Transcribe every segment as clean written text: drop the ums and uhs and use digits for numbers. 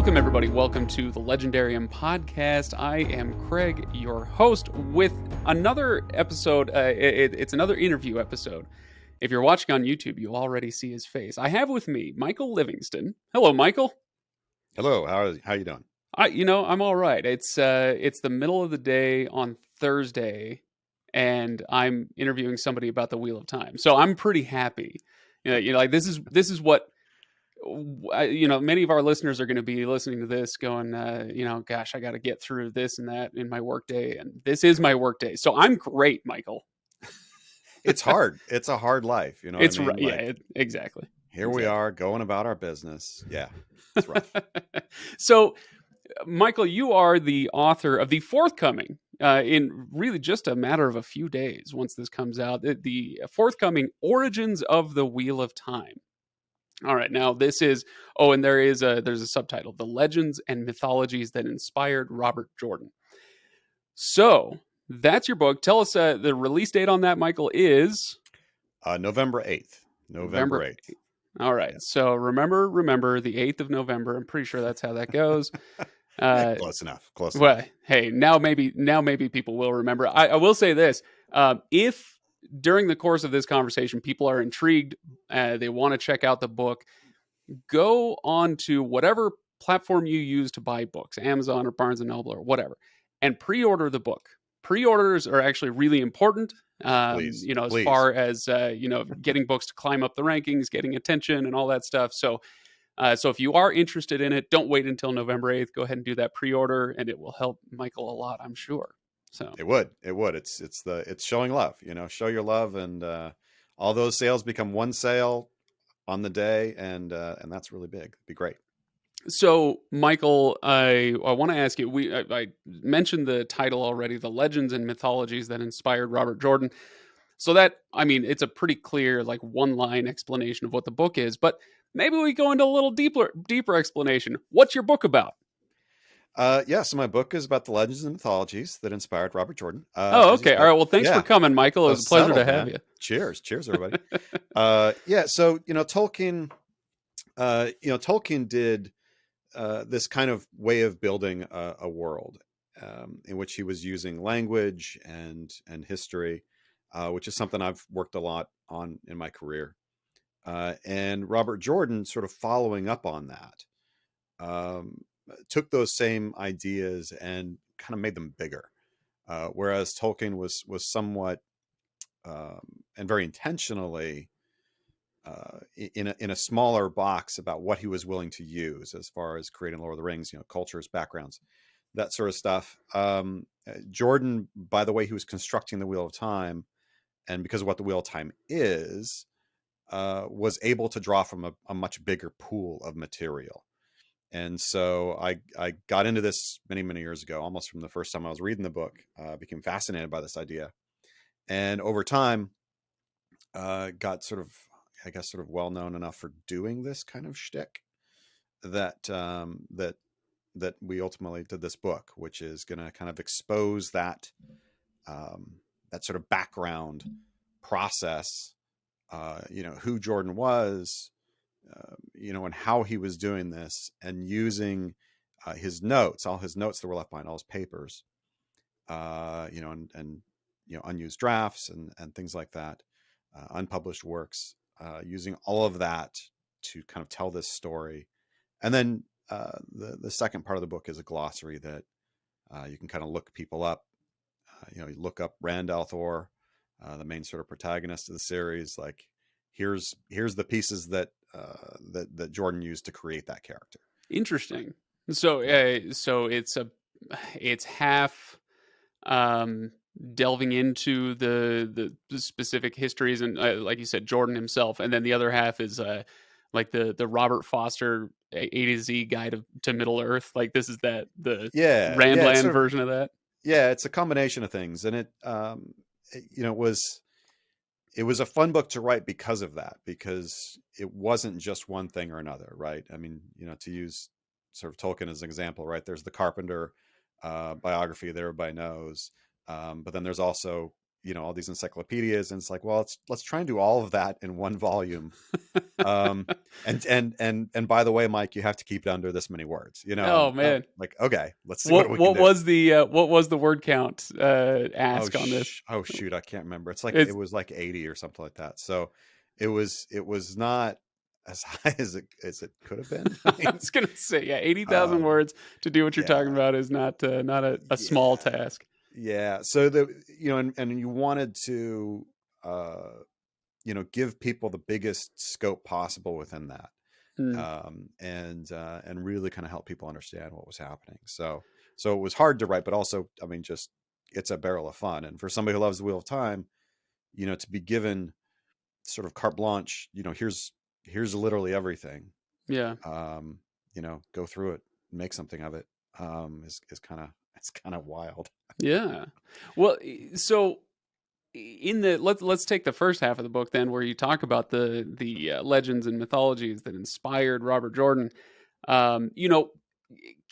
Welcome, everybody. Welcome to the Legendarium podcast. I am Craig, your host, with another episode. It's another interview episode. If you're watching on YouTube, you already see his face. I have with me Michael Livingston. Hello, Michael. Hello. How you doing? I'm all right. It's the middle of the day on Thursday, and I'm interviewing somebody about the Wheel of Time. So I'm pretty happy. Like this is what. Many of our listeners are going to be listening to this going, gosh, I got to get through this and that in my workday. And this is my workday. So I'm great, Michael. It's hard. It's a hard life. You know It's what I right. mean? Yeah, exactly. Here we are going about our business. Yeah, it's rough. So, Michael, you are the author of the forthcoming, in really just a matter of a few days once this comes out, the forthcoming Origins of the Wheel of Time. All right, now this is, and there's a subtitle, The Legends and Mythologies that Inspired Robert Jordan. So that's your book. Tell us the release date on that, Michael, is? November 8th. November 8th. All right, yeah. So remember the 8th of November. I'm pretty sure that's how that goes. Close enough. Well, hey, now maybe people will remember. I will say this. If during the course of this conversation, people are intrigued, they want to check out the book, go on to whatever platform you use to buy books, Amazon or Barnes & Noble or whatever, and pre-order the book. Pre-orders are actually really important, please. As far as, getting books to climb up the rankings, getting attention and all that stuff. So if you are interested in it, don't wait until November 8th. Go ahead and do that pre-order, and it will help Michael a lot, I'm sure. So it would. It's showing love, show your love, and all those sales become one sale on the day, and that's really big. It'd be great. So, Michael, I want to ask you, I mentioned the title already, The Legends and Mythologies that Inspired Robert Jordan. So that, it's a pretty clear, like, one-line explanation of what the book is, but maybe we go into a little deeper explanation. What's your book about? So my book is about the legends and mythologies that inspired Robert Jordan. Okay. All right. Well, thanks for coming, Michael. It was a pleasure to have you. Cheers, everybody. So, Tolkien, Tolkien did this kind of way of building a world in which he was using language and history, which is something I've worked a lot on in my career. And Robert Jordan, sort of following up on that, took those same ideas and kind of made them bigger. Whereas Tolkien was somewhat and very intentionally in a smaller box about what he was willing to use as far as creating Lord of the Rings, cultures, backgrounds, that sort of stuff. Jordan, by the way he was constructing the Wheel of Time, and because of what the Wheel of Time is, was able to draw from a much bigger pool of material. And so I got into this many, many years ago, almost from the first time I was reading the book, became fascinated by this idea. And over time, got sort of well known enough for doing this kind of shtick that we ultimately did this book, which is going to kind of expose that sort of background process, who Jordan was, and how he was doing this, and using all his notes that were left behind, all his papers, and unused drafts and things like that, unpublished works, using all of that to kind of tell this story. And then the second part of the book is a glossary that you can kind of look people up. You look up Rand al'Thor, the main sort of protagonist of the series. Like, here's the pieces that Jordan used to create that character. Interesting. So it's half delving into the specific histories and like you said, Jordan himself, and then the other half is like the Robert Foster A to Z guide to Middle Earth. Like, this is the Randland version of that. Yeah, it's a combination of things, and it was a fun book to write because of that, because it wasn't just one thing or another, right? To use sort of Tolkien as an example, right? There's the Carpenter biography that everybody knows, but then there's also all these encyclopedias, and it's like, well, let's try and do all of that in one volume. And by the way, Mike, you have to keep it under this many words, Oh and man. like, okay, let's see what we can What do. was the word count Oh, ask on this? oh shoot, I can't remember. It's like, it It's was like 80 or something like that. So it was not as high as it could have been. I I mean, was gonna say, yeah, 80,000 um, words to do what you're yeah, talking about is not a small yeah, task. yeah. So and you wanted to, uh, give people the biggest scope possible within that, Mm, and really kind of help people understand what was happening. So it was hard to write, but also, I mean, just it's a barrel of fun. And for somebody who loves the Wheel of Time, to be given sort of carte blanche, here's literally everything. yeah, Um, go through it, make something of it. Is kind of it's kind of wild. yeah. Well, so in the let's take the first half of the book then, where you talk about the legends and mythologies that inspired Robert Jordan. Um, you know,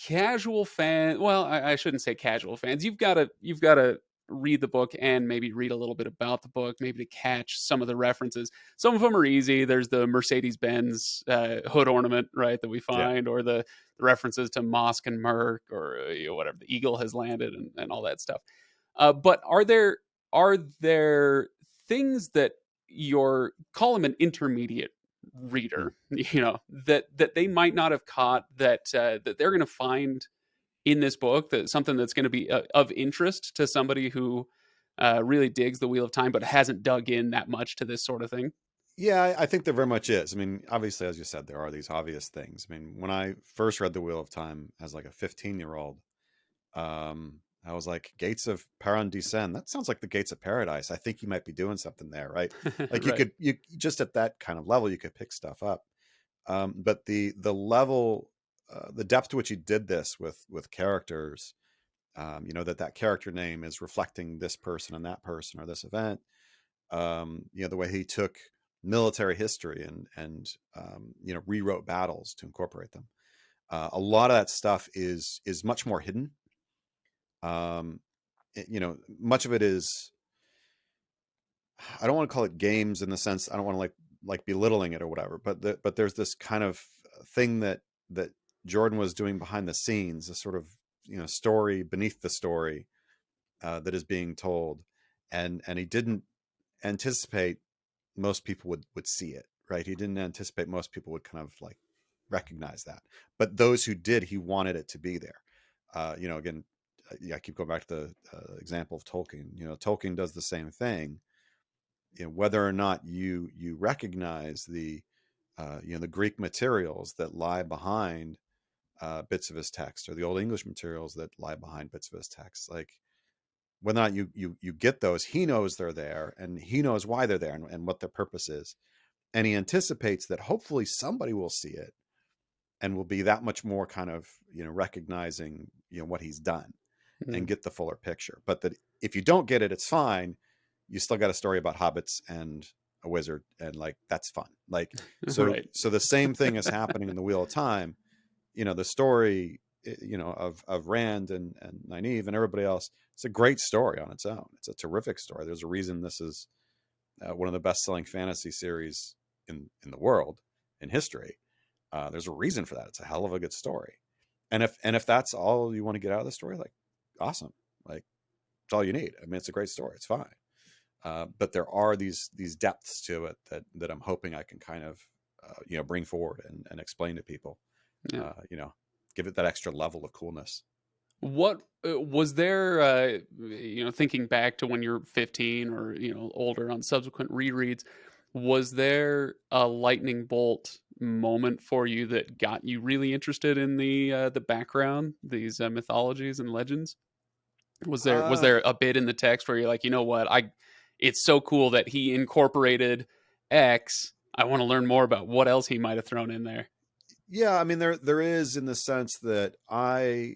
casual fan. Well, I shouldn't say casual fans. You've got to read the book and maybe read a little bit about the book, maybe to catch some of the references. Some of them are easy. There's the Mercedes Benz hood ornament, right, that we Yeah. find, or the references to Mosk and Merc, or whatever the eagle has landed, and all that stuff. But are there things that your call them an intermediate Mm. reader, that they might not have caught, that they're going to find in this book, that something that's going to be of interest to somebody who really digs the Wheel of Time but hasn't dug in that much to this sort of thing? Yeah, I think there very much is. I mean, obviously, as you said, there are these obvious things. I mean, when I first read The Wheel of Time as like a 15-year-old, I was like, Gates of Paradisen. That sounds like the Gates of Paradise. I think you might be doing something there, right? Like, Right. you just at that kind of level, you could pick stuff up. But the level, the depth to which he did this with characters, that character name is reflecting this person and that person or this event. The way he took military history and rewrote battles to incorporate them. A lot of that stuff is much more hidden. Um, much of it is, I don't want to call it games in the sense, I don't want to like belittling it or whatever, but there's this kind of thing that Jordan was doing behind the scenes, a sort of story beneath the story, that is being told, and he didn't anticipate most people would see it, right? He didn't anticipate most people would kind of like recognize that, but those who did, he wanted it to be there. Again, yeah, I keep going back to the example of Tolkien. Tolkien does the same thing. Whether or not you recognize the Greek materials that lie behind bits of his text, or the Old English materials that lie behind bits of his text, like whether or not you get those, he knows they're there, and he knows why they're there, and what their purpose is, and he anticipates that hopefully somebody will see it and will be that much more kind of recognizing what he's done and Mm. get the fuller picture. But that if you don't get it, it's fine. You still got a story about hobbits and a wizard, and like that's fun. Like, so Right. so the same thing is happening in the Wheel of Time. The story of Rand and Nynaeve and everybody else. It's a great story on its own. It's a terrific story. There's a reason this is one of the best-selling fantasy series in the world, in history. There's a reason for that. It's a hell of a good story. And if that's all you want to get out of the story, like, awesome. Like, it's all you need. I mean, it's a great story. It's fine. But there are these depths to it that I'm hoping I can kind of bring forward and explain to people. Yeah. Give it that extra level of coolness. What was there, thinking back to when you're 15 or, older on subsequent rereads, was there a lightning bolt moment for you that got you really interested in the background, these mythologies and legends? Was Uh, there a bit in the text where you're like, you know what, it's so cool that he incorporated X. I want to learn more about what else he might have thrown in there. yeah, I mean, there is, in the sense that I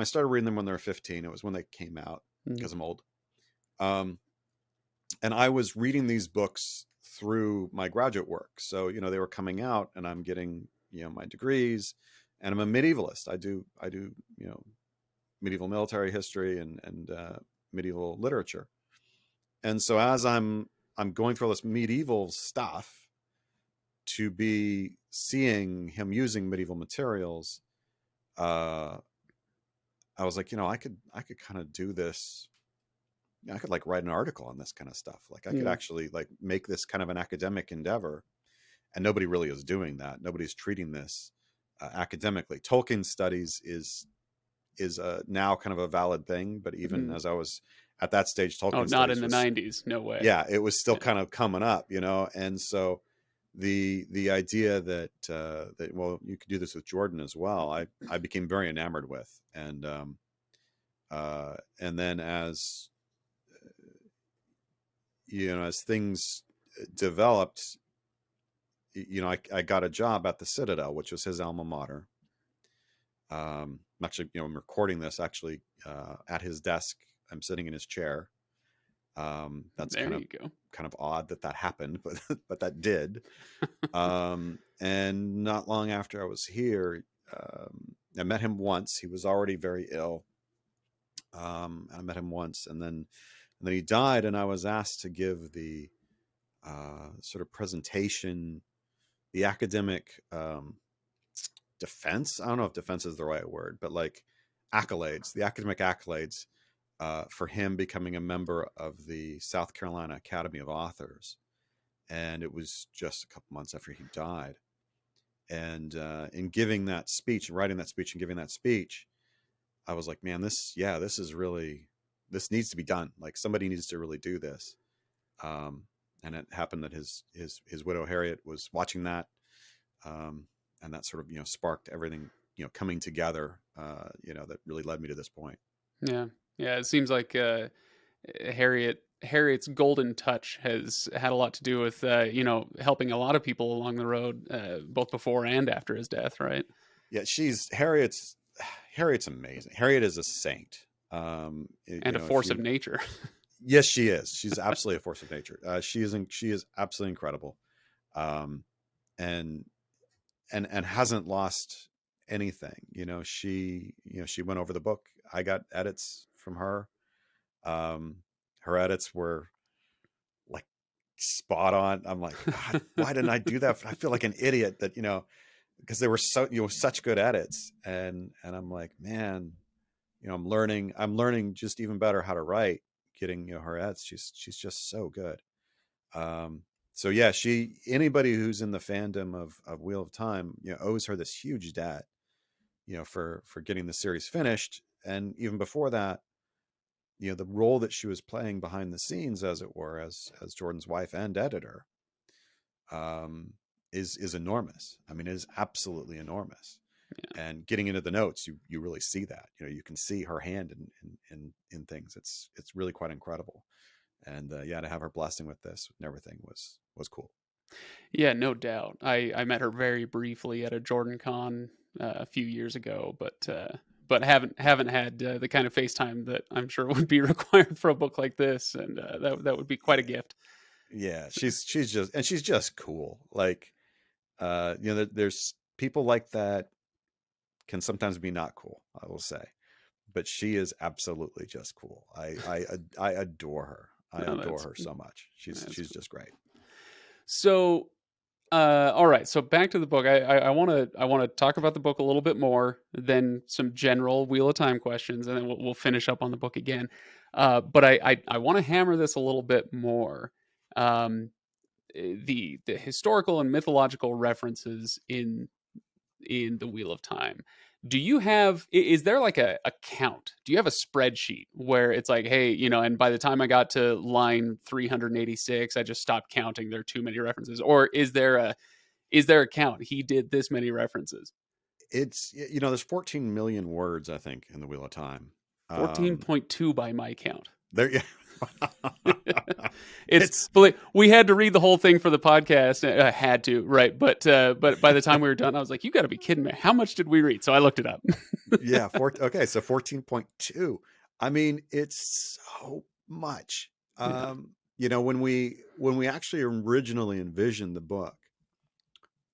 started reading them when they were 15. It was when they came out, Mm, because I'm old. Um, and I was reading these books through my graduate work. So, they were coming out, and I'm getting, my degrees, and I'm a medievalist. I do, medieval military history and medieval literature. And so as I'm going through all this medieval stuff, to be seeing him using medieval materials, uh, I was like, I could kind of do this. I could like write an article on this kind of stuff. Like I could Mm, actually like make this kind of an academic endeavor, and nobody really is doing that. Nobody's treating this academically. Tolkien studies is now kind of a valid thing, but even mm. as I was at that stage, Oh, Tolkien not in studies the was, 90s. No way. yeah, it was still Yeah. kind of coming up, and so the idea that well, you could do this with Jordan as well, I became very enamored with. And then as as things developed, I got a job at the Citadel, which was his alma mater. I'm actually, I'm recording this actually at his desk. I'm sitting in his chair. That's There you go. kind of odd that happened, but but that did. And not long after I was here, I met him once. He was already very ill. I met him once, and then he died, and I was asked to give the sort of presentation, the academic defense. I don't know if defense is the right word, but like accolades, the academic accolades for him becoming a member of the South Carolina Academy of Authors. And it was just a couple months after he died. And in giving that speech, writing that speech, and giving that speech, I was like, man, this is really, this needs to be done. Like somebody needs to really do this. Um, and it happened that his widow Harriet was watching that, and that sort of sparked everything coming together. That really led me to this point. Yeah. Yeah. It seems like Harriet's golden touch has had a lot to do with helping a lot of people along the road, both before and after his death, right? Yeah, she's Harriet's amazing. Harriet is a saint. And a If force of you, nature. yes, she is. She's absolutely a force of nature. She is absolutely incredible, um, and and hasn't lost anything. She went over the book. I got edits from her. Um, Her edits were like spot on. I'm like, God, why didn't I do that? I feel like an idiot that because they were such good edits, and I'm like, man, I'm learning just even better how to write, getting her edits. She's just so good. um so yeah, anybody who's in the fandom of Wheel of Time owes her this huge debt, for getting the series finished. And even before that, the role that she was playing behind the scenes, as it were, as Jordan's wife and editor, um is enormous. I mean, it is absolutely enormous. And getting into the notes, you really see that. You can see her hand in things. It's really quite incredible. And yeah, to have her blessing with this and everything was cool. Yeah, no doubt. I met her very briefly at a Jordan Con a few years ago, but haven't had the kind of FaceTime that I'm sure would be required for a book like this, and that would be quite a Yeah, gift. yeah, she's just cool. Like there's people like that can sometimes be not cool, I will say, but she is absolutely just cool. I adore her. I No, adore her so much. she's that's she's cool. just great. So, all right. So back to the book. I want to talk about the book a little bit more, then some general Wheel of Time questions, and then we'll finish up on the book again. But I want to hammer this a little bit more. Um, the historical and mythological references in the Wheel of Time. Do you have, is there like a count? Do you have a spreadsheet where it's like, hey, and by the time I got to line 386, I just stopped counting. There are too many references. Or is there a count? He did this many references. It's there's 14 million words, I think, in the Wheel of Time. um 14.2 by my count. there yeah. It's It's we had to read the whole thing for the podcast. Had to, right? But by the time we were done, I was like, "You got to be kidding me! How much did we read?" So I looked it up. yeah, okay, so 14.2. I mean, it's so much. Yeah. When we actually originally envisioned the book,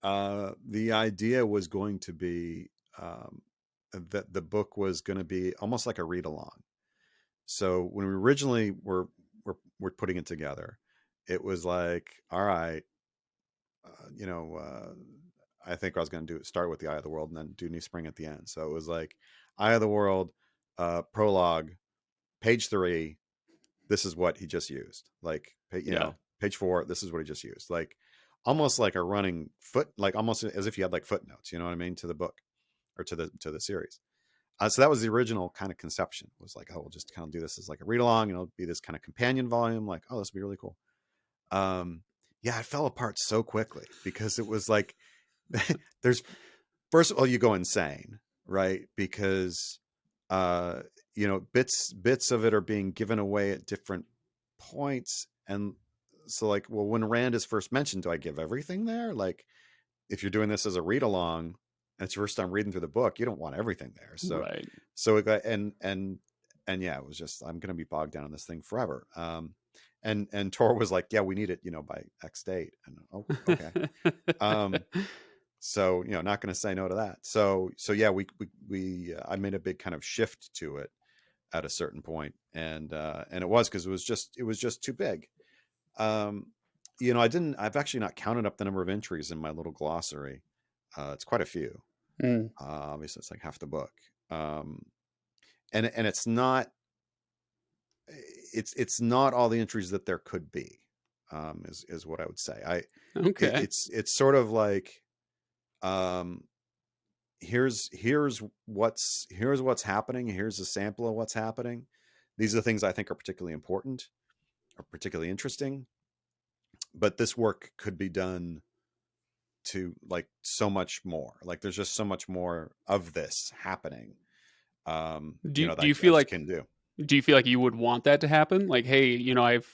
the idea was going to be that the book was going to be almost like a read along. So when we originally were were putting it together, it was like, all right, you know, I think I was going to do start with the Eye of the World and then do New Spring at the end. So it was like Eye of the World, prologue, page 3. This is what he just used. Like, you Yeah. know, page 4. This is what he just used. Like, almost like a running foot, like almost as if you had like footnotes. You know what I mean, to the book or to the series. So that was the original kind of conception. Was like, oh, we'll just kind of do this as like a read along, and it'll be this kind of companion volume. Like, oh, this would be really cool. Um, yeah, it fell apart so quickly because it was like, there's first of all, you go insane, right? Because uh, you know, bits of it are being given away at different points, and so like, well, when Rand is first mentioned, do I give everything there? Like, if you're doing this as a read along and it's your first time reading through the book, you don't want everything there. So Right. so it got and yeah, it was just, I'm gonna be bogged down in this thing forever. And Tor was like, yeah, we need it, you know, by X date. And oh, okay. Um, so you know, not gonna say no to that. So yeah, we I made a big kind of shift to it at a certain point, and it was because it was just too big. Um, you know, I've actually not counted up the number of entries in my little glossary. It's quite a few. Mm. Obviously, it's like half the book. Um, and it's not all the entries that there could be. Is what I would say. Okay. It's sort of like, um, here's what's happening. Here's a sample of what's happening. These are the things I think are particularly important or particularly interesting. But this work could be done to like so much more. Like, there's just so much more of this happening. Do You you, know, do you that I feel just like can't do. do you feel like you would want that to happen? Like, hey,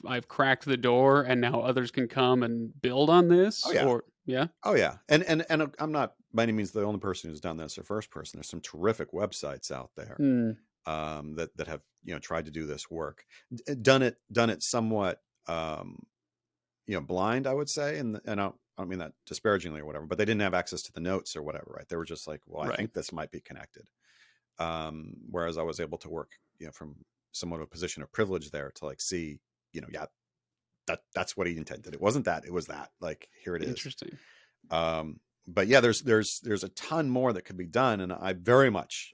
I've cracked the door and now others can come and build on Oh this, yeah. or yeah. Oh yeah. And I'm not by any means the only person who's done this or first person. There's some terrific websites out there, Hmm. that have, you know, tried to do this work, done it somewhat, you know, blind, I would say, and I don't mean that disparagingly or whatever, but they didn't have access to the notes or whatever, right? They were just like, well, I Right. think this might be connected. Whereas I was able to work, you know, from somewhat of a position of privilege there to like see, you know, yeah, that's what he intended. It wasn't that, it was that. Like, here it is. Interesting. But yeah, there's a ton more that could be done, and I very much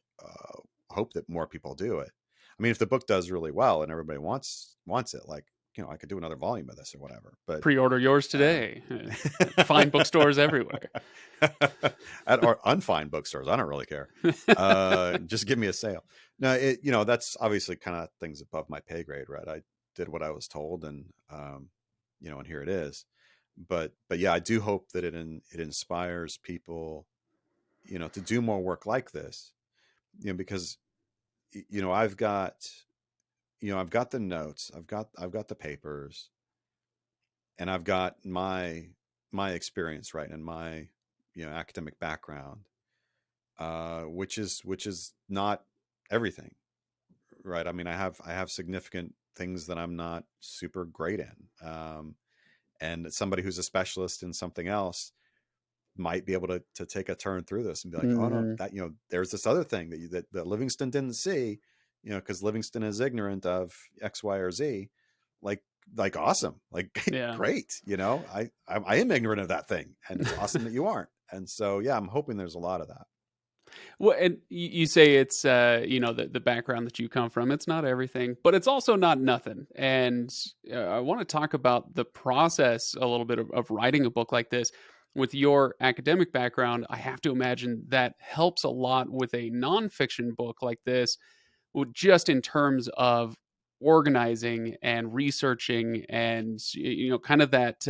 hope that more people do it. I mean, if the book does really well and everybody wants it, like, you know, I could do another volume of this or whatever. But Pre-order yours uh, today. Fine bookstores everywhere. at or unfine bookstores, I don't really care. Just give me a sale. No, you know, that's obviously kind of things above my pay grade, right? I did what I was told, and you know, and here it is. But yeah, I do hope that it inspires people, you know, to do more work like this, you know, because you know, I've got the notes, I've got the papers, and I've got my experience, right, and my, you know, academic background, which is not everything, right? I mean, I have significant things that I'm not super great in, and somebody who's a specialist in something else might be able to take a turn through this and be like, oh no, Hmm. that, you know, there's this other thing that Livingston didn't see, you know, because Livingston is ignorant of X, Y, or Z. Like, awesome, like Yeah. great, you know, I am ignorant of that thing, and it's awesome that you aren't. And so yeah, I'm hoping there's a lot of that. Well, and you say it's the background that you come from. It's not everything, but it's also not nothing. And I want to talk about the process a little bit of writing a book like this. With your academic background, I have to imagine that helps a lot with a nonfiction book like this, just in terms of organizing and researching and kind of that.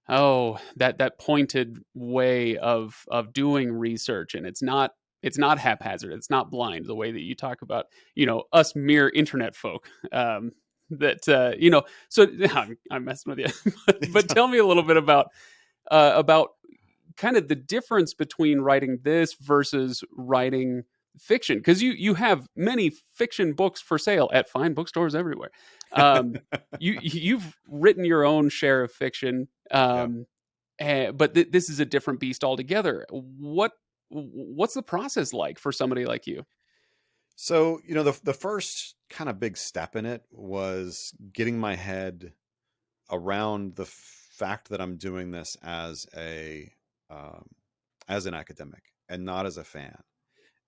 That pointed way of doing research, and it's not haphazard, it's not blind the way that you talk about, us mere internet folk. That so I'm messing with you, but tell me a little bit about kind of the difference between writing this versus writing fiction, because you have many fiction books for sale at fine bookstores everywhere. um you've written your own share of fiction, Yeah. but this is a different beast altogether. What's the process like for somebody like you? So, the first kind of big step in it was getting my head around the fact that I'm doing this um, as an academic and not as a fan.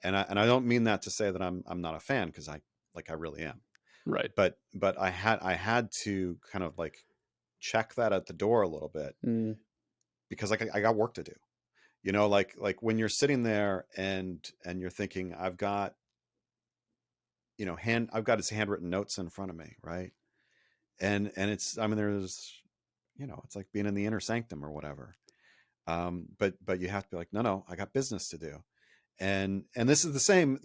And I don't mean that to say that I'm not a fan, because I really am. Right. But I had to kind of like check that at the door a little bit, Mm, because like I got work to do. Like when you're sitting there and you're thinking, I've got his handwritten notes in front of me, right? And it's, I mean, there's, it's like being in the inner sanctum or whatever. But you have to be like, no, I got business to do. And this is the same,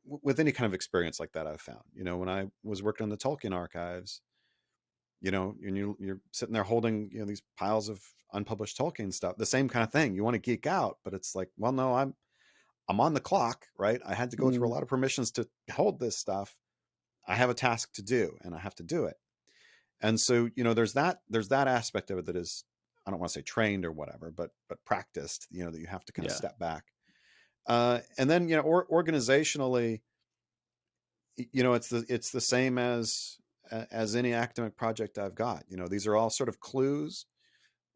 with any kind of experience like that. I've found, when I was working on the Tolkien archives, and you're sitting there holding, these piles of unpublished Tolkien stuff, the same kind of thing. You want to geek out, but it's like, well, no, I'm on the clock, right? I had to go through a mm, lot of permissions to hold this stuff. I have a task to do, and I have to do it. And so, there's that aspect of it that is, I don't want to say trained or whatever, but practiced, that you have to kind of yeah. step back. And then, organizationally, it's the same as any academic project I've got. These are all sort of clues,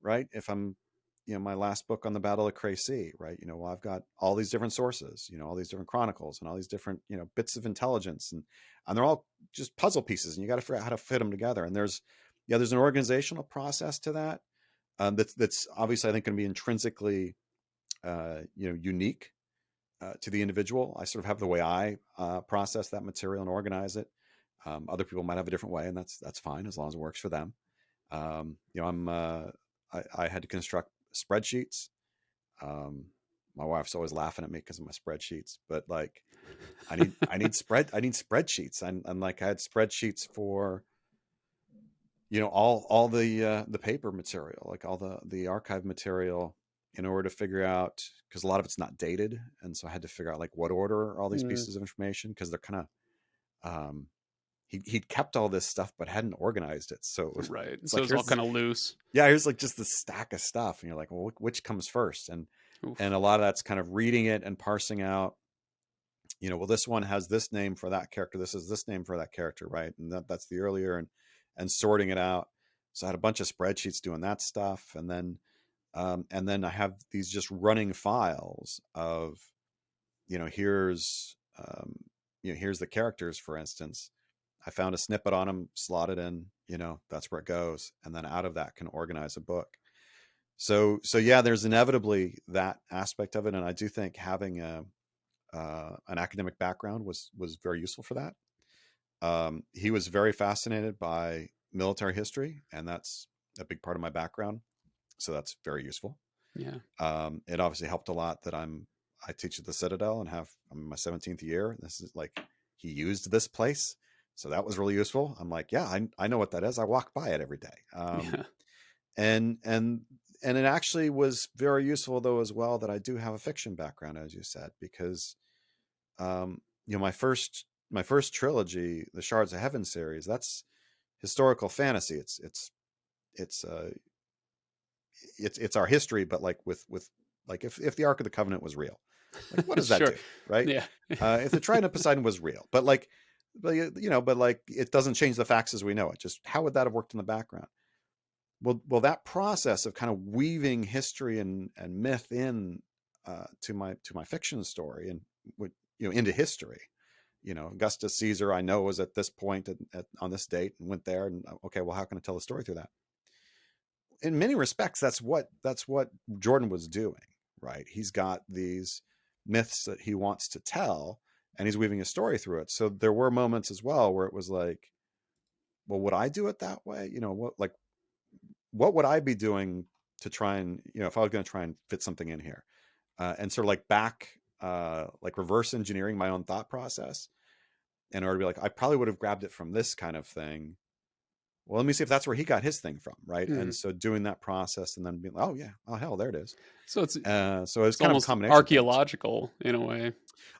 right? If I'm, my last book on the Battle of Crecy, right? Well, I've got all these different sources, all these different chronicles and all these different, bits of intelligence, and they're all just puzzle pieces, and you got to figure out how to fit them together. And there's an organizational process to that, that's obviously, I think, going to be intrinsically, unique, to the individual. I sort of have the way I process that material and organize it. Other people might have a different way, and that's fine, as long as it works for them. I had to construct spreadsheets. Um, my wife's always laughing at me because of my spreadsheets, but like, I need spreadsheets. And like, I had spreadsheets for, all the paper material, like all the archive material, in order to figure out, because a lot of it's not dated, and so I had to figure out like what order are all these Mm, pieces of information, because they're kind of, he'd kept all this stuff but hadn't organized it. So right. it's So like, it's all kind of loose. here's like just this stack of stuff, and you're like, well, which comes first? And Oof. a lot of that's kind of reading it and parsing out, well, this one has this name for that character, this is this name for that character, right? And that's the earlier, and sorting it out. So I had a bunch of spreadsheets doing that stuff, and then I have these just running files of, here's, here's the characters, for instance. I found a snippet on them, slotted in, that's where it goes. And then out of that can organize a book. So yeah, there's inevitably that aspect of it. And I do think having an academic background was very useful for that. He was very fascinated by military history, and that's a big part of my background. So that's very useful. Yeah. It obviously helped a lot that I teach at the Citadel, and I'm in my 17th year. This is like, he used this place, so that was really useful. I'm like, yeah, I know what that is. I walk by it every day. Yeah. And it actually was very useful, though, as well, that I do have a fiction background, as you said, because, my first trilogy, the Shards of Heaven series, that's historical fantasy. It's our history, but like with like, if the Ark of the Covenant was real, like, what does that Sure. do, right? Yeah. If the Trident of Poseidon was real, but like, it doesn't change the facts as we know it. Just how would that have worked in the background? Well, that process of kind of weaving history and myth in, to my fiction story, and into history. Augustus Caesar, I know, was at this point on this date and went there, and okay, well, how can I tell the story through that? In many respects, that's what Jordan was doing, right? He's got these myths that he wants to tell, and he's weaving a story through it. So there were moments as well where it was like, well, would I do it that way? What would I be doing to try and, if I was going to try and fit something in here, and sort of like like reverse engineering my own thought process in order to be like, I probably would have grabbed it from this kind of thing. Well, let me see if that's where he got his thing from, right? And Mm. so doing that process, and then being, oh yeah, oh hell, there it is. So So it's it's kind of a almost combination of things. archaeological in a way.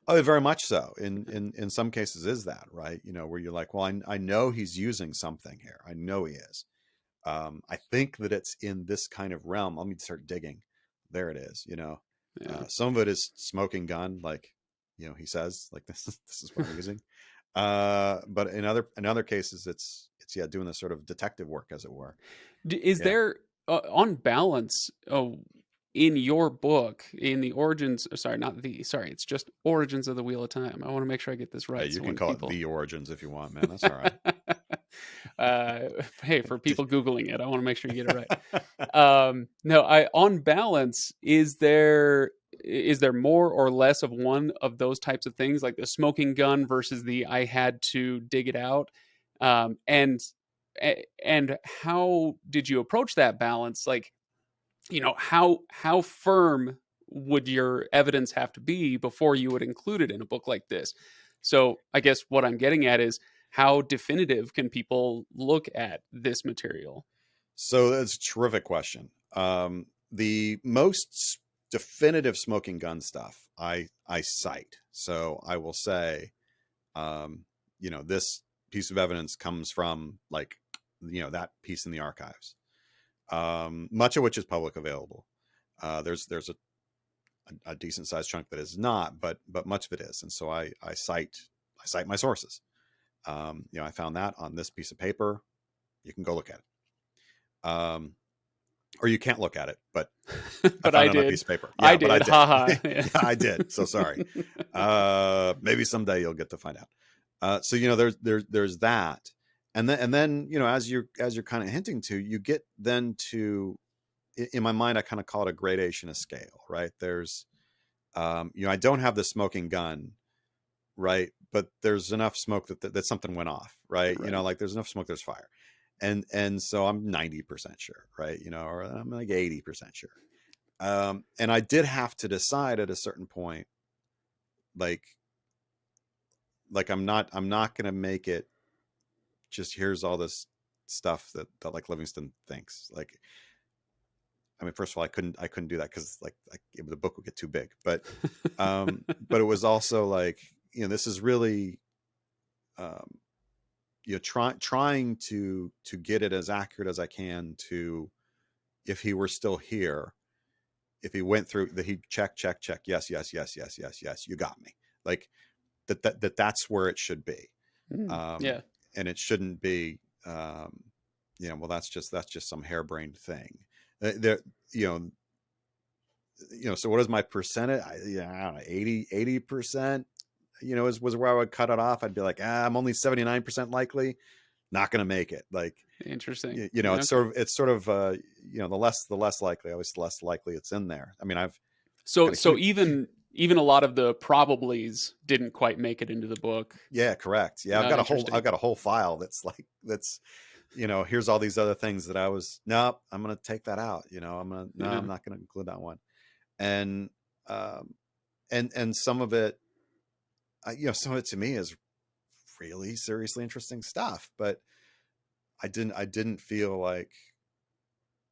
Oh, very much so. In some cases, is that right? Where you're like, well, I know he's using something here. I know he is. I think that it's in this kind of realm. Let me start digging. There it is. Yeah. Some of it is smoking gun, like, he says like this is what I'm using. But in other cases, it's yeah, doing this sort of detective work, as it were. Is Yeah. there, on balance, in your book, in the origins, sorry, not the, sorry, it's just Origins of the Wheel of Time. I want to make sure I get this Hey, right. you So can when call it people, the origins if you want, man. That's all right. uh, hey, for people Googling it, I want to make sure you get it right. No, on balance, is there more or less of one of those types of things, like the smoking gun versus the I had to dig it out? Um, and and how did you approach that balance? Like, how firm would your evidence have to be before you would include it in a book like this? So I guess what I'm getting at is, how definitive can people look at this material? So that's a terrific question. The most definitive smoking gun stuff I cite. So I will say, um, this piece of evidence comes from like, that piece in the archives, much of which is public available. There's a decent sized chunk that is not, but much of it is, and so I cite my sources. I found that on this piece of paper. You can go look at it. Or you can't look at it, but I But found I it on a did. piece of paper. I Yeah, but I did. did. Haha. Yeah. Yeah, I did. So sorry. Maybe someday you'll get to find out. So there's that, and then as you're kind of hinting to, you get then to, in my mind, I kind of call it a gradation of scale, right? There's I don't have the smoking gun, right? But there's enough smoke that something went off, right? Right. Like there's enough smoke, there's fire, and so I'm 90% sure, right? Or I'm like 80% sure. And I did have to decide at a certain point, like I'm not gonna make it just here's all this stuff that like Livingston thinks. Like, I mean, first of all, I couldn't do that because the book would get too big. But it was also like, this is really, um, trying to get it as accurate as I can to, if he were still here, if he went through that, he'd check, yes, yes, yes, yes, yes, yes, you got me. Like that's where it should be. Yeah. And it shouldn't be, well, that's just some harebrained thing. There, you know, so what is my percentage? I don't know, 80%, was where I would cut it off. I'd be like, I'm only 79% likely, not going to make it. Like, Interesting. it's Okay. sort of, the less likely, always the less likely it's in there. I mean, I've So got a so huge, even a lot of the probablys didn't quite make it into the book. yeah, correct. Yeah. I've got a whole, Interesting. I've got a whole file that's, here's all these other things that nope, I'm going to take that out. No, Yeah. I'm not going to include that one. And, um, and some of it, some of it to me is really seriously interesting stuff, but I didn't feel like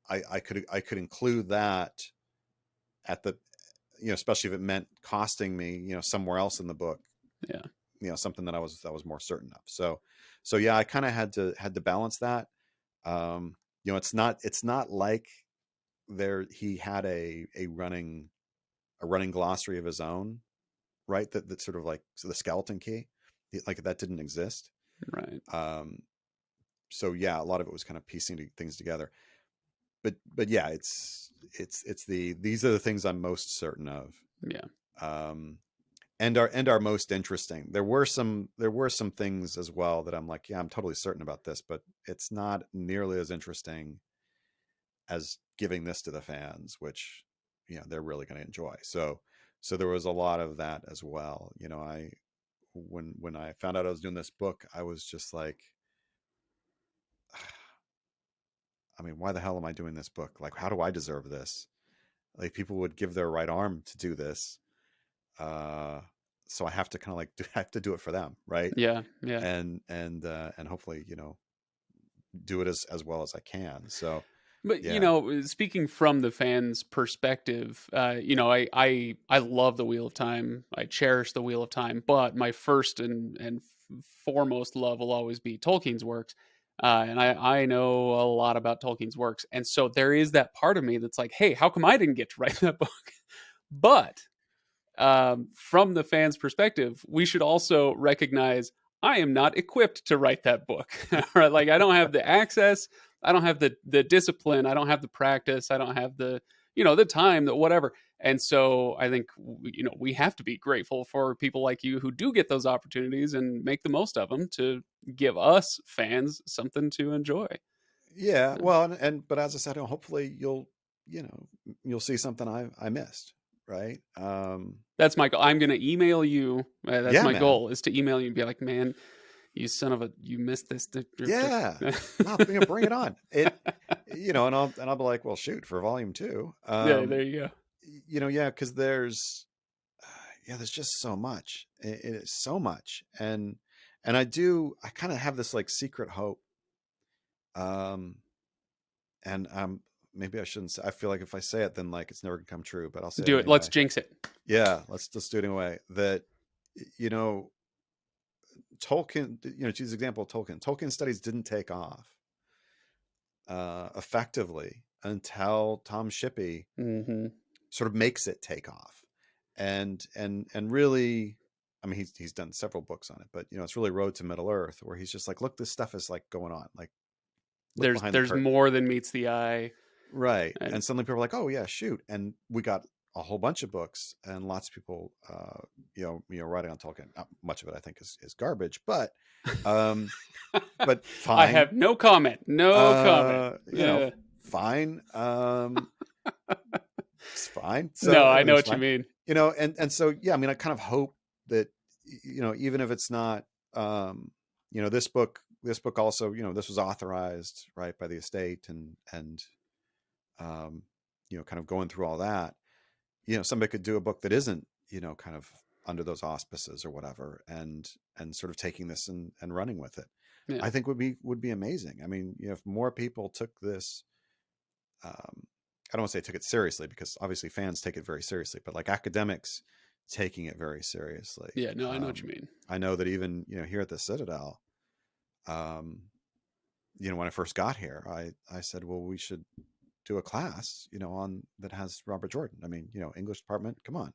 I could include that at the, especially if it meant costing me, somewhere else in the book, Yeah. something that I was more certain of. So yeah, I kind of had to balance that. It's not like he had a running glossary of his own, right? That sort of like, so the skeleton key, like that didn't exist. Right. Um, so yeah, a lot of it was kind of piecing things together. But yeah, it's these are the things I'm most certain of, Yeah. um, and are most interesting. There were some things as well that I'm like, yeah, I'm totally certain about this, but it's not nearly as interesting as giving this to the fans, which they're really going to enjoy. So there was a lot of that as well. When I found out I was doing this book, I was just like, I mean, why the hell am I doing this book? Like, how do I deserve this? Like, people would give their right arm to do this. Uh, so I have to kind of like I have to do it for them, right? Yeah. Yeah. And hopefully, do it as well as I can. So But yeah, speaking from the fans' perspective, I love the Wheel of Time. I cherish the Wheel of Time, but my first and foremost love will always be Tolkien's works. And I know a lot about Tolkien's works, and so there is that part of me that's like, hey, how come I didn't get to write that book? But from the fans' perspective, we should also recognize I am not equipped to write that book. Right? Like I don't have the access, I don't have the discipline, I don't have the practice, I don't have the the time, that whatever. And so I think we have to be grateful for people like you who do get those opportunities and make the most of them to give us fans something to enjoy. Yeah, well, and but as I said, hopefully you know you'll see something I missed, right? That's my goal. I'm going to email you. That's Yeah, my man. goal, is to email you and be like, man, you son of a, you missed this. Yeah, no, bring it on. And I'll be like, well, shoot for volume two. Yeah, there you go. Yeah, because there's just so much. It is so much, and I kind of have this like secret hope. Um, and maybe I shouldn't say. I feel like if I say it, then like it's never gonna come true. But I'll say it Do it. Let's anyway. jinx it. Yeah, let's do it anyway. That you know, Tolkien. To use the example of Tolkien. Tolkien studies didn't take off effectively until Tom Shippey Mm-hmm. sort of makes it take off, and really, I mean, he's done several books on it, but it's really Road to Middle Earth, where he's just like, look, this stuff is like going on, like look behind the There's curtain. more than meets the eye. Right. And And suddenly people are like, oh yeah, shoot. And we got a whole bunch of books and lots of people, writing on Tolkien. Not much of it I think is garbage, um, but I fine. have no comment. No comment. Uh, you know, Yeah. fine. It's fine. So No, I know everything's what you fine. mean. And so, yeah, I mean, I kind of hope that, even if it's not, this book also, this was authorized right by the estate and um, kind of going through all that, somebody could do a book that isn't, kind of under those auspices or whatever, and sort of taking this and running with it. Yeah. I think would be amazing. I mean, if more people took this, I don't want to say took it seriously, because obviously fans take it very seriously, but like academics taking it very seriously. Yeah. No, I know what you mean. I know that even, here at the Citadel, um, when I first got here, I said, well, we should do a class, on that has Robert Jordan. I mean, English department, come on.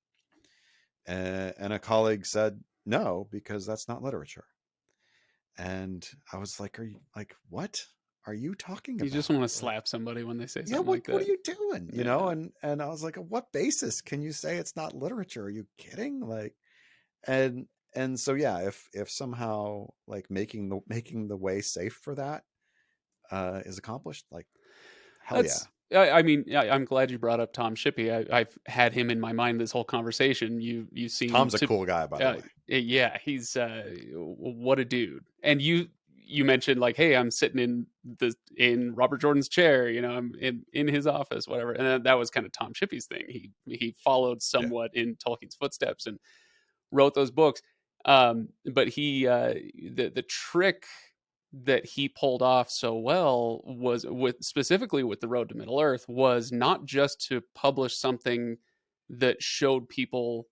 And a colleague said, no, because that's not literature. And I was like, are you like, what are you talking about? You just want to slap somebody when they say Yeah, something like that. what are you doing? Yeah. And I was like, on what basis can you say it's not literature? Are you kidding? Like, and so yeah, if somehow like making the way safe for that is accomplished, like hell yeah. I mean, I'm glad you brought up Tom Shippey. I've had him in my mind this whole conversation. You seem Tom's a cool guy, by the way. Yeah, he's what a dude. And you mentioned like, hey, I'm sitting in Robert Jordan's chair. I'm in his office, whatever. And that was kind of Tom Shippey's thing. He followed Yeah. somewhat in Tolkien's footsteps and wrote those books. But the trick that he pulled off so well was specifically with the Road to Middle Earth, was not just to publish something that showed people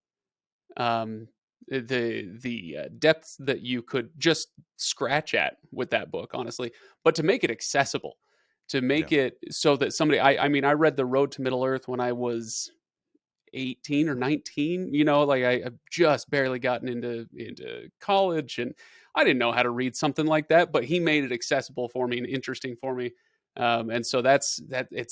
the depths that you could just scratch at with that book, honestly, but to make it accessible, to make Yeah. it so that somebody, I mean, I read the Road to Middle Earth when I was 18 or 19, like I've just barely gotten into college, and I didn't know how to read something like that, but he made it accessible for me and interesting for me. And so it's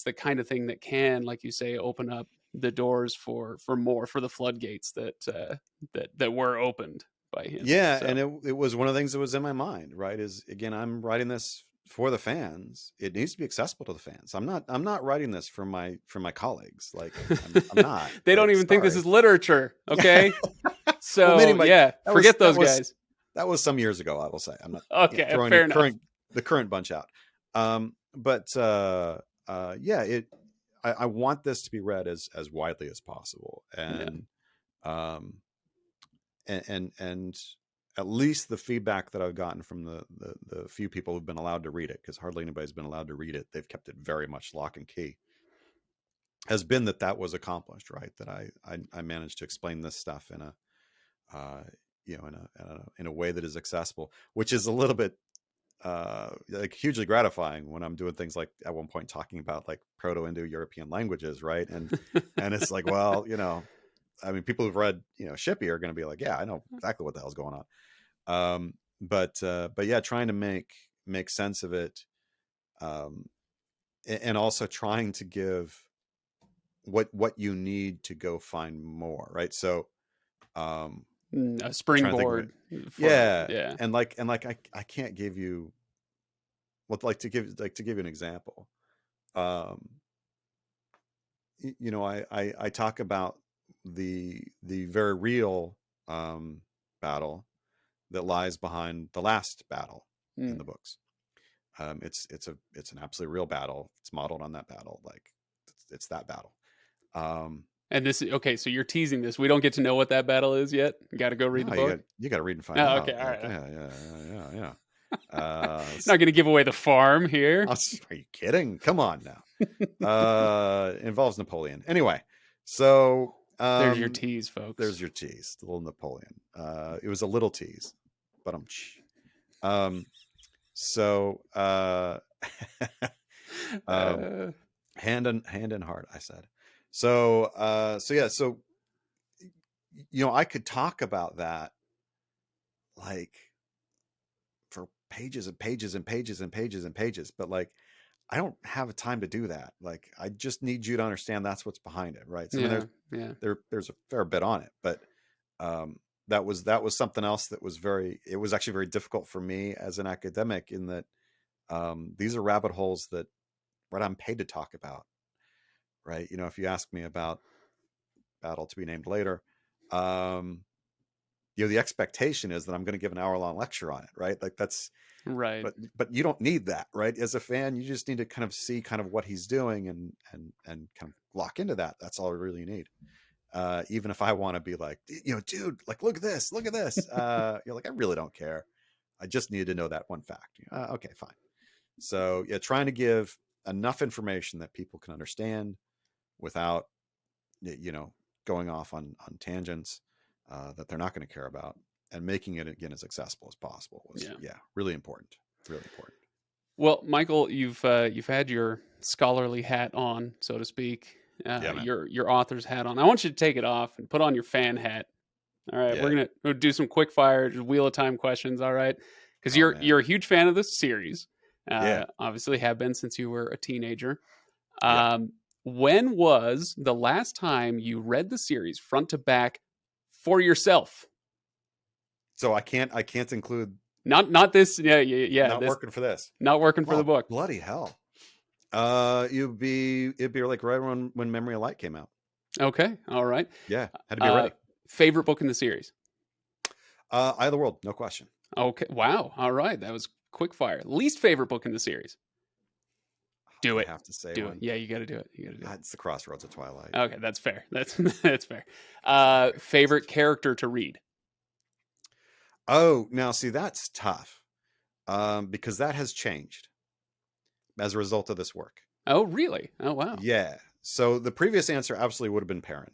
the kind of thing that can, like you say, open up the doors for the floodgates that were opened by him. Yeah, So and it was one of the things that was in my mind, right? Is again, I'm writing this for the fans. It needs to be accessible to the fans. I'm not writing this for my colleagues. Like I'm not. they don't Like, even think this sorry. is literature. Okay. Well, So anyway, yeah, that forget those was guys. that was some years ago. I will say I'm not Okay, throwing fair enough. the current bunch out. But yeah, I want this to be read as widely as possible, and um, and at least the feedback that I've gotten from the few people who've been allowed to read it, because hardly anybody's been allowed to read it, they've kept it very much lock and key, has been that was accomplished, right? That I managed to explain this stuff in a in a way that is accessible, which is a little bit like hugely gratifying when I'm doing things like at one point talking about like Proto-Indo-European languages, right? And it's like, well, I mean, people who've read, Shippy are going to be like, yeah, I know exactly what the hell's going on. But yeah, trying to make sense of it, um, and also trying to give what you need to go find more, right? So, um, A trying to think of it. springboard for Yeah, yeah. and I can't give you to give you an example. Um, I talk about the very real battle that lies behind the last battle in Mm. the books. It's an absolutely real battle. It's modeled on that battle. Like it's that battle. Um, And this okay, so you're teasing this. We don't get to know what that battle is yet. Got to go read the no, book. you got to read and find Oh, okay, out. all Like, right. yeah, yeah, yeah, yeah, yeah. Not going to give away the farm here. Are you kidding? Come on now. Involves Napoleon. Anyway, so There's your tease, there's folks. your tease, the little Napoleon. It was a little tease, but um, so um, Uh, hand in heart, I said. So yeah, so I could talk about that like for pages and pages and pages and pages and pages, but like I don't have time to do that. Like I just need you to understand that's what's behind it, right? So I mean, yeah, yeah. there's a fair bit on it, but um, that was something else that was it was actually very difficult for me as an academic in that these are rabbit holes that what I'm paid to talk about, right? If you ask me about battle to be named later, um, the expectation is that I'm going to give an hour-long lecture on it, right? Like that's, Right. but you don't need that, right? As a fan, you just need to kind of see kind of what he's doing and kind of lock into that. That's all really you need. Even if I want to be like, dude, like, look at this, look at this. You're like, I really don't care. I just need to know that one fact. Okay, fine. So yeah, trying to give enough information that people can understand without, going off on tangents that they're not going to care about, and making it again as accessible as possible was, Yeah. yeah, really important, really important. Well, Michael, you've had your scholarly hat on, so to speak. Yeah, man. Your author's hat on. I want you to take it off and put on your fan hat. All right, Yeah. we'll do some quick fire, just wheel of time questions. All right, because Oh you're man. a huge fan of this series. Yeah. Obviously, have been since you were a teenager. Yeah. Um, when was the last time you read the series front to back for yourself? So I can't include Not this. Yeah, yeah, yeah. not This working for this. not working for the Oh, book. bloody hell. It'd be like right when Memory of Light came out. Okay, all right. Yeah, had to be Uh, ready. favorite book in the series? Eye of the World, no question. Okay, wow. All right, that was quick fire. Least favorite book in the series? Do I it. have to say Do it. one. Yeah, you got to do it. You got to do it. It's the Crossroads of Twilight. Okay, that's fair. That's fair. Sorry. Favorite character to read? Oh, now see that's tough, because that has changed as a result of this work. Oh, really? Oh, wow. Yeah. So the previous answer absolutely would have been Perrin.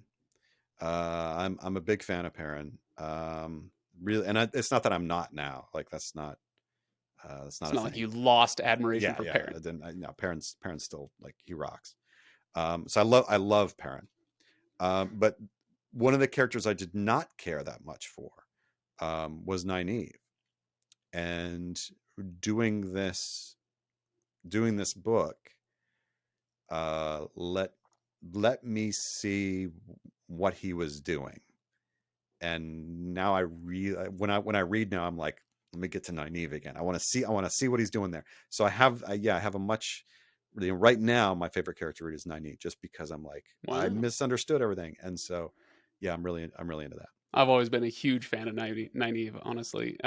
I'm a big fan of Perrin. Really, and it's not that I'm not now. Like that's not It's a not like thing. you lost admiration Yeah, for yeah. Perrin. No, Perrin's still like he rocks. So I love Perrin. But one of the characters I did not care that much for was Nynaeve, and doing this book let me see what he was doing, and now I really when I read now I'm like, let me get to Nynaeve again. I want to see what he's doing there. So I have a much right now my favorite character read is Nynaeve, just because I'm like I Wow. misunderstood everything, and so yeah, I'm really into that. I've always been a huge fan of Nynaeve, honestly.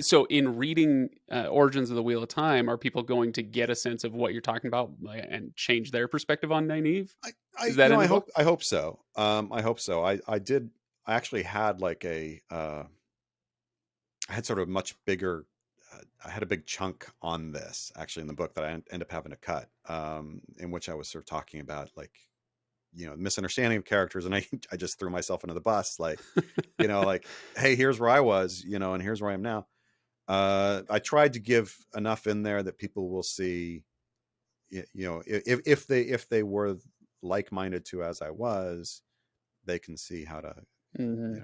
So, in reading Origins of the Wheel of Time, are people going to get a sense of what you're talking about and change their perspective on Nynaeve? I Is that in I the book? hope so. I hope so. I actually had like I had sort of much bigger. I had a big chunk on this actually in the book that I end up having to cut, in which I was sort of talking about like misunderstanding of characters, and I just threw myself into the bus, like like, hey, here's where I was, and here's where I am now. I tried to give enough in there that people will see, if they were like-minded to as I was, they can see how to, Hmm.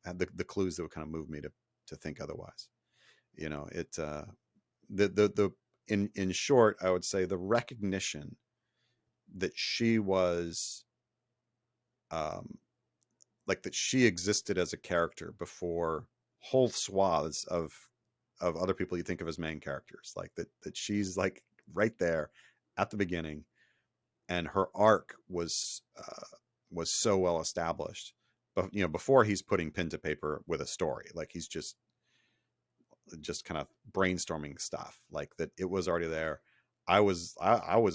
have the clues that would kind of move me to think otherwise. It the in short, I would say the recognition that she was, um like, that she existed as a character before whole swaths of other people you think of as main characters, like that she's like right there at the beginning, and her arc was so well established. But before he's putting pen to paper with a story, like he's just kind of brainstorming stuff, like that it was already there. I was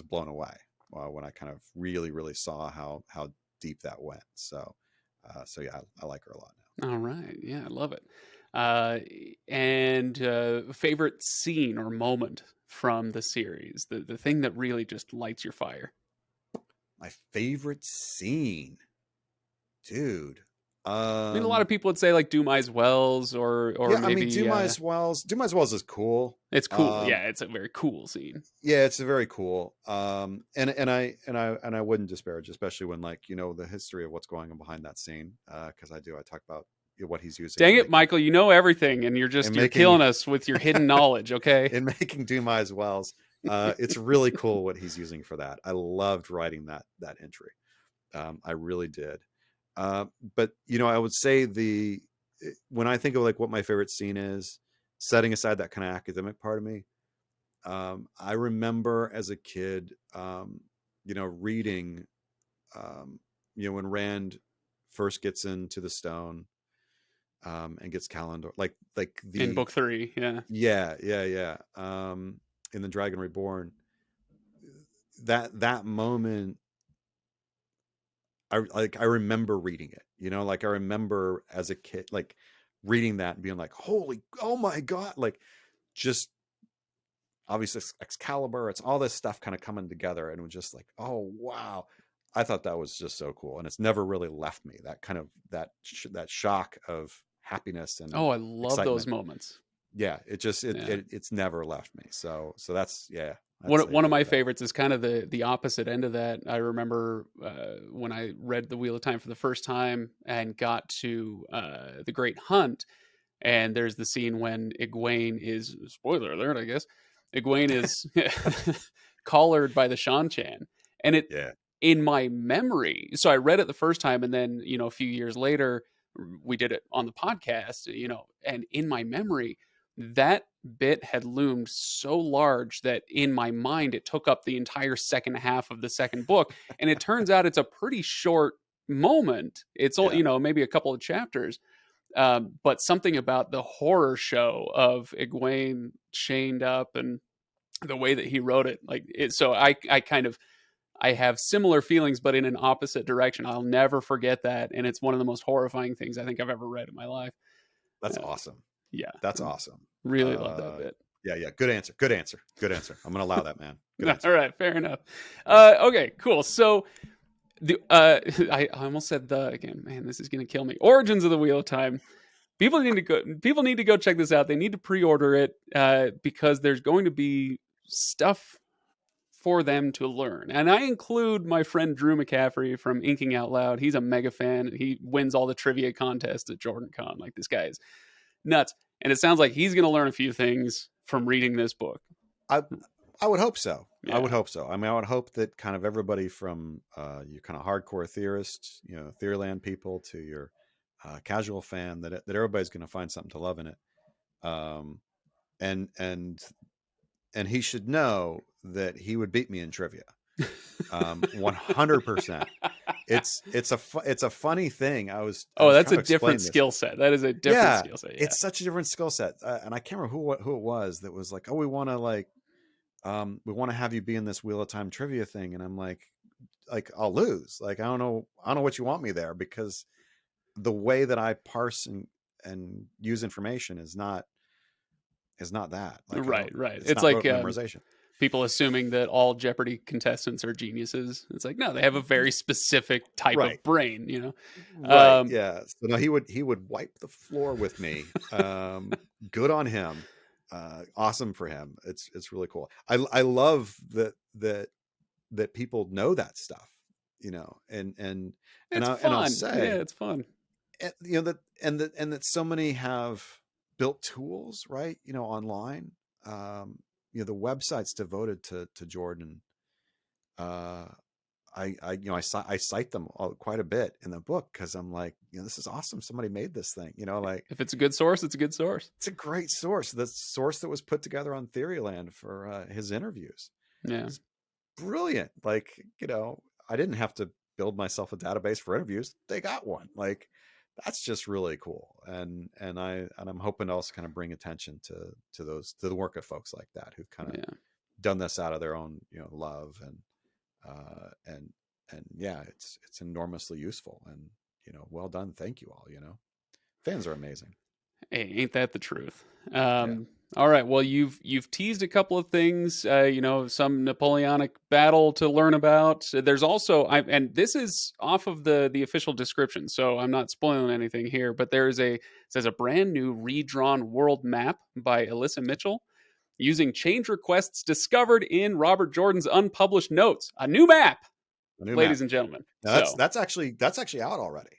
blown away when I kind of really saw how deep that went. So yeah, I like her a lot All right. Yeah, I love it. Uh, and favorite scene or moment from the series, the thing that really just lights your fire. now. My favorite scene, dude. I mean, a lot of people would say like Dumai's Wells, or Yeah, I mean, maybe Dumai's Wells is cool. it's cool. Um, Yeah, it's a very cool scene. yeah, it's a very cool. And I wouldn't disparage, especially when, like, the history of what's going on behind that scene, because I talk about what he's using Dang in it, making Michael! You know everything, and and you're making killing us with your hidden knowledge. Okay. in making Dumai's Wells. It's really cool what he's using for that. I loved writing that entry. I really did. Uh, but I would say when I think of like what my favorite scene is, setting aside that kind of academic part of me, I remember as a kid, reading, when Rand first gets into the stone, and gets Calendar, like In the book 3, yeah. yeah, in the Dragon Reborn, that moment, I remember reading it, like I remember as a kid, like reading that and being like, holy, oh my God, like, just obviously Excalibur, it's all this stuff kind of coming together, and it was just like, oh wow. I thought that was just so cool, and it's never really left me, that kind of that shock of happiness and Oh, I love those excitement. moments. Yeah, Yeah. it's never left me. So that's, yeah, I'd One say one of my that. favorites is kind of the opposite end of that. I remember when I read The Wheel of Time for the first time and got to the Great Hunt, and there's the scene when Egwene is, spoiler alert, I guess, Egwene is collared by the Shan-Chan, and it, Yeah. in my memory. So I read it the first time, and then a few years later we did it on the podcast. And in my memory, that bit had loomed so large that in my mind it took up the entire second half of the second book. And it turns out it's a pretty short moment. It's all, Yeah. maybe a couple of chapters, but something about the horror show of Egwene chained up and the way that he wrote it, like it. So I kind of, I have similar feelings, but in an opposite direction. I'll never forget that, and it's one of the most horrifying things I think I've ever read in my life. That's Uh, awesome. yeah, That's awesome. really love that bit. Yeah. Good answer. Good answer. Good answer. I'm going to allow that, man. Good All answer. right, fair enough. Yeah. Okay, cool. So the I almost said the again. Man, this is gonna kill me. Origins of the Wheel of Time. People need to go check this out. They need to pre-order it because there's going to be stuff for them to learn. And I include my friend Drew McCaffrey from Inking Out Loud. He's a mega fan. He wins all the trivia contests at Jordan Con. Like, this guy is nuts. And it sounds like he's going to learn a few things from reading this book. I I would hope so. I would Yeah. hope so. I mean, I would hope that kind of everybody from your kind of hardcore theorists, Theorland people, to your casual fan, that everybody's going to find something to love in it. Um, and and he should know that he would beat me in trivia. 100%. It's a funny thing. I Oh, was that's trying a to different explain this. skill set. That is a different Yeah, skill set. Yeah. it's such a different skill set, and I can't remember who it was that was like, "Oh, we want to we want to have you be in this Wheel of Time trivia thing," and I'm like I'll lose. Like, I don't know what you want me there, because the way that I parse and use information is not that. Like, I Right, don't. right. It's It's not like rote memorization. people assuming that all Jeopardy contestants are geniuses. It's like, no, they have a very specific type Right. of brain, Right. Um, Yeah. So no, he would wipe the floor with me. Good on him. Awesome for him. It's really cool. I love that people know that stuff. you know, and It's I'll fun. Yeah, say, it's fun. you know, that so many have built tools, right? You know, online. You know, the websites devoted to Jordan. Uh, you know, I cite them quite a bit in the book because I'm like, you know, this is awesome. Somebody made this thing. You know, like If it's a good source, it's a good source. it's a great source. The source that was put together on Theoryland for his interviews Yeah. is brilliant. Like, you know, I didn't have to build myself a database for interviews. They got one. Like, that's just really cool. And I'm hoping to also kind of bring attention to the work of folks like that who've kind of Yeah. done this out of their own, you know, love uh and and yeah, it's enormously useful, and you know, well done. Thank you all. You know, fans are amazing. Hey, ain't that the truth? Yeah. All right. Well, you've teased a couple of things. You know, some Napoleonic battle to learn about. There's also, and this is off of the official description, so I'm not spoiling anything here. But there is it says a brand new redrawn world map by Alyssa Mitchell using change requests discovered in Robert Jordan's unpublished notes. A new map, A new ladies map. and gentlemen. Now So that's actually out already.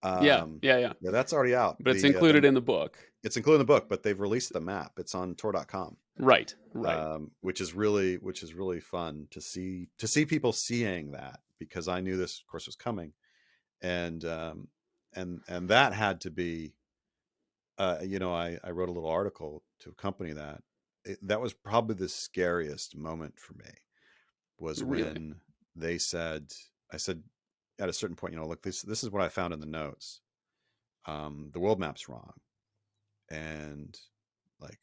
yeah, yeah, yeah. Yeah, that's already out. But it's included in the book. It's included in the book, but they've released the map. It's on Tor.com. Right, right. Which is really fun to see people seeing that, because I knew this, of course, was coming, and that had to be, you know, I wrote a little article to accompany that. That was probably the scariest moment for me, was Really. when they said, I said at a certain point, you know, look, this is what I found in the notes. The world map's wrong, and like,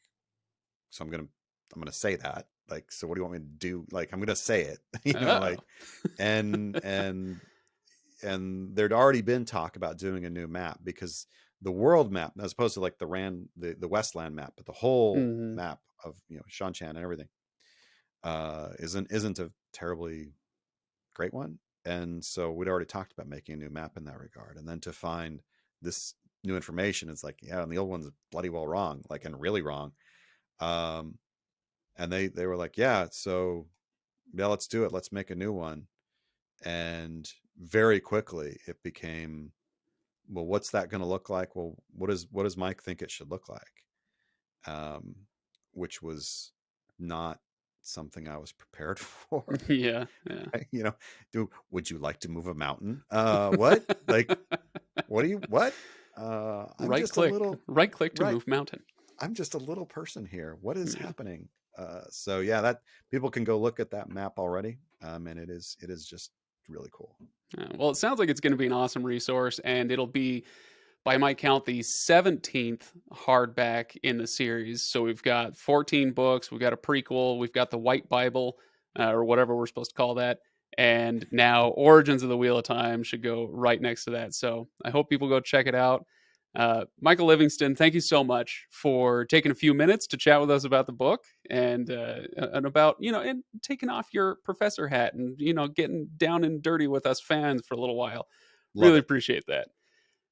so I'm gonna say that, like, so what do you want me to do? Like, I'm gonna say it, you know, Oh. like, and there'd already been talk about doing a new map, because the world map, as opposed to like the Westland map, but the whole Hmm. map of, you know, Shanchan and everything, isn't a terribly great one. And so we'd already talked about making a new map in that regard, and then to find this new information, it's like, yeah, and the old one's bloody well wrong, like, and really wrong. um and they were like, yeah, so yeah, let's do it, let's make a new one. And very quickly it became, well, what's that going to look like? Well, what does Mike think it should look like? um which was not something I was prepared for. Yeah, yeah. You know, would you like to move a mountain? What? Like, what do you, what? I'm Right just a click. little, Right click to right. move mountain. I'm just a little person here. What is Yeah. happening? So yeah, that people can go look at that map already. And it is just really cool. Yeah. Well, it sounds like it's going to be an awesome resource, and it'll be, by my count, the 17th hardback in the series. So we've got 14 books, we've got a prequel, we've got the White Bible, or whatever we're supposed to call that. And now Origins of the Wheel of Time should go right next to that. So I hope people go check it out. Michael Livingston, thank you so much for taking a few minutes to chat with us about the book, and about, you know, and taking off your professor hat and, you know, getting down and dirty with us fans for a little while. Love Really it. appreciate that.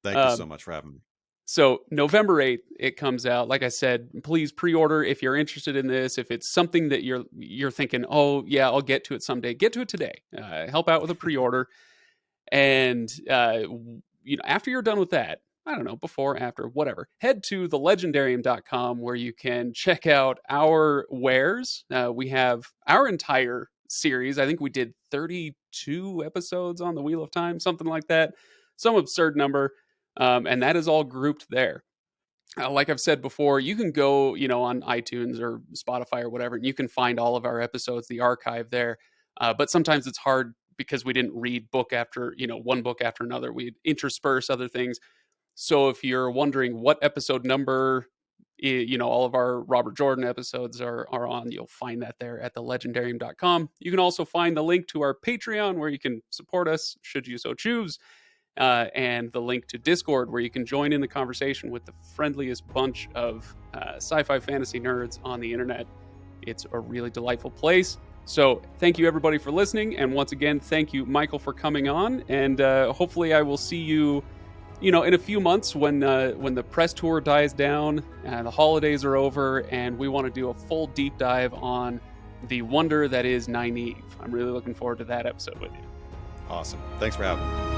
Thank you so Um, much for having me. so November 8th, it comes out. Like I said, please pre-order if you're interested in this. If it's something that you're thinking, oh yeah, I'll get to it someday, get to it today. Help out with a pre-order, and you know, after you're done with that, I don't know, before, after, whatever, head to the legendarium.com, where you can check out our wares. We have our entire series. I think we did 32 episodes on the Wheel of Time, something like that, some absurd number. And that is all grouped there. Like I've said before, you can go, you know, on iTunes or Spotify or whatever, and you can find all of our episodes, the archive there. But sometimes it's hard because we didn't read book after, you know, one book after another. We intersperse other things. So if you're wondering what episode number, you know, all of our Robert Jordan episodes are on, you'll find that there at thelegendarium.com. You can also find the link to our Patreon, where you can support us should you so choose, and the link to Discord, where you can join in the conversation with the friendliest bunch of sci-fi fantasy nerds on the internet. It's a really delightful place. So thank you, everybody, for listening. And once again, thank you, Michael, for coming on. And hopefully I will see you, you know, in a few months when the press tour dies down and the holidays are over, and we want to do a full deep dive on the wonder that is Nynaeve. I'm really looking forward to that episode with you. Awesome. Thanks for having me.